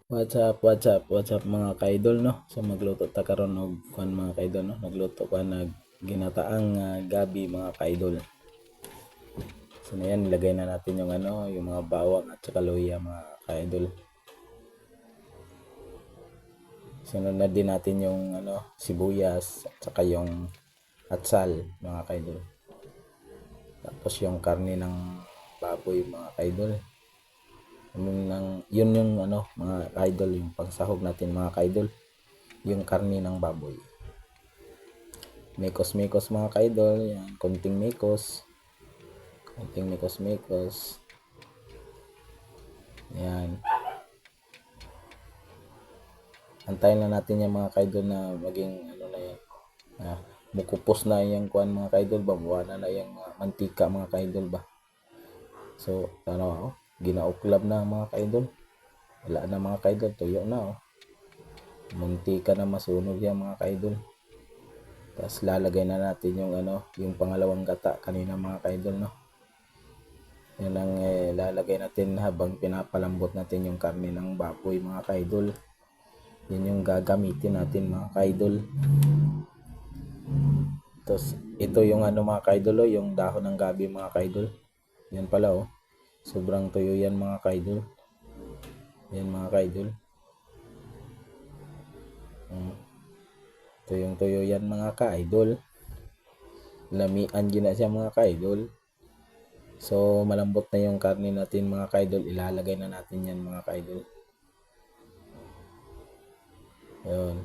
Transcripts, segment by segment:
What's up mga kaidol no. So magluto ta karon og kuan mga kaidol no. Nagluto pa nag ginataang gabi mga kaidol. So na yan, ilagay na natin yung yung mga bawang at saka luya mga kaidol. Sunod na din natin yung sibuyas at saka yung atsal mga kaidol. Tapos yung karne ng baboy mga kaidol. Yun yung mga kaidol, yung pangsahog natin mga kaidol, yung karne ng baboy. Mikos mga kaidol, yan, konting mikos, yan. Antayin na natin yung mga kaidol na maging na yan, mukupos na yung kuan mga kaidol ba, buwana na yung mantika mga kaidol ba. So ginauklab na mga kaidol, wala na mga kaidol, tuyo na muntika na masunog yan mga kaidol. Tapos lalagay na natin yung yung pangalawang gata kanina mga kaidol no. Yan ang lalagay natin habang pinapalambot natin yung karne ng baboy mga kaidol. Yan yung gagamitin natin mga kaidol. Tapos ito yung mga kaidol, yung dahon ng gabi mga kaidol. Yan pala sobrang tuyo yan mga kaidol. Yan mga kaidol. Tuyong-tuyo yan mga kaidol. Lamian gina siya mga kaidol. So malambot na yung karne natin mga kaidol. Ilalagay na natin yan mga kaidol. Ayun.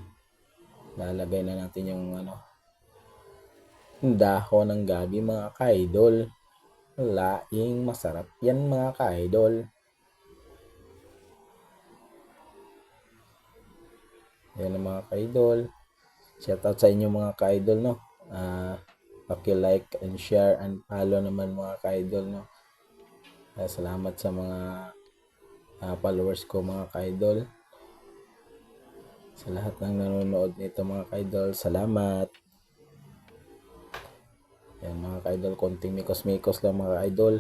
Lalagay na natin yung dahon ng gabi mga kaidol. Laing masarap yan mga kaidol. Yan ang mga kaidol. Shout out sa inyo mga kaidol no. Paki-like and share and follow naman mga kaidol no. Salamat sa mga followers ko mga kaidol. Sa lahat ng nanonood nito mga kaidol, salamat. Yan mga kaidol, konting mikos lang mga kaidol.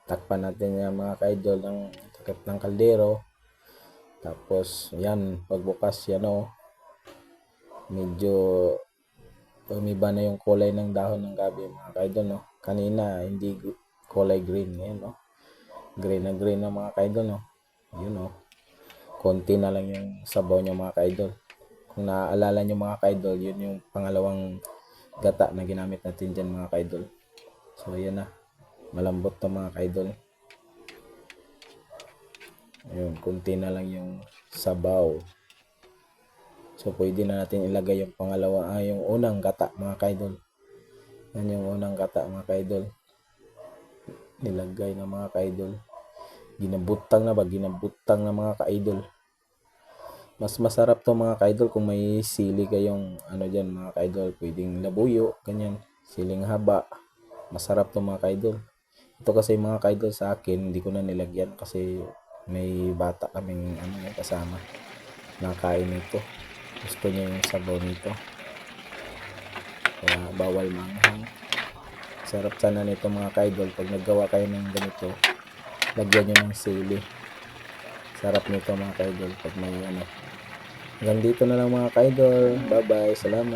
Takpan natin yan mga kaidol ng takip ng kaldero. Tapos yan, pagbukas yan medyo umiba na yung kulay ng dahon ng gabi mga kaidol no. Kanina hindi kulay green, ngayon green na mga kaidol no. Yun konti na lang yung sabaw niya mga kaidol. Kung naaalala nyo mga kaidol, yun yung pangalawang gata na ginamit natin dyan mga kaidol. So yan na, malambot to mga kaidol. Ayun, konti na lang yung sabaw. So pwede na natin ilagay yung pangalawa, yung unang gata mga kaidol. Yan yung unang gata mga kaidol. Nilagay na mga kaidol. Ginabutang na mga kaidol. Mas masarap to mga kaidol kung may sili kayong dyan mga kaidol. Pwedeng labuyo, ganyan, siling haba. Masarap to mga kaidol. Ito kasi mga kaidol sa akin, hindi ko na nilagyan kasi may bata kaming kasama. Nakain nito. Gusto niya yung sabaw nito. Kaya bawal manghang. Sarap sana nito mga kaidol. Pag naggawa kayo ng ganito, lagyan nyo ng sili. Sarap nito mga kaidol pag may Hanggang dito na lang mga kaidol. Bye bye. Salamat.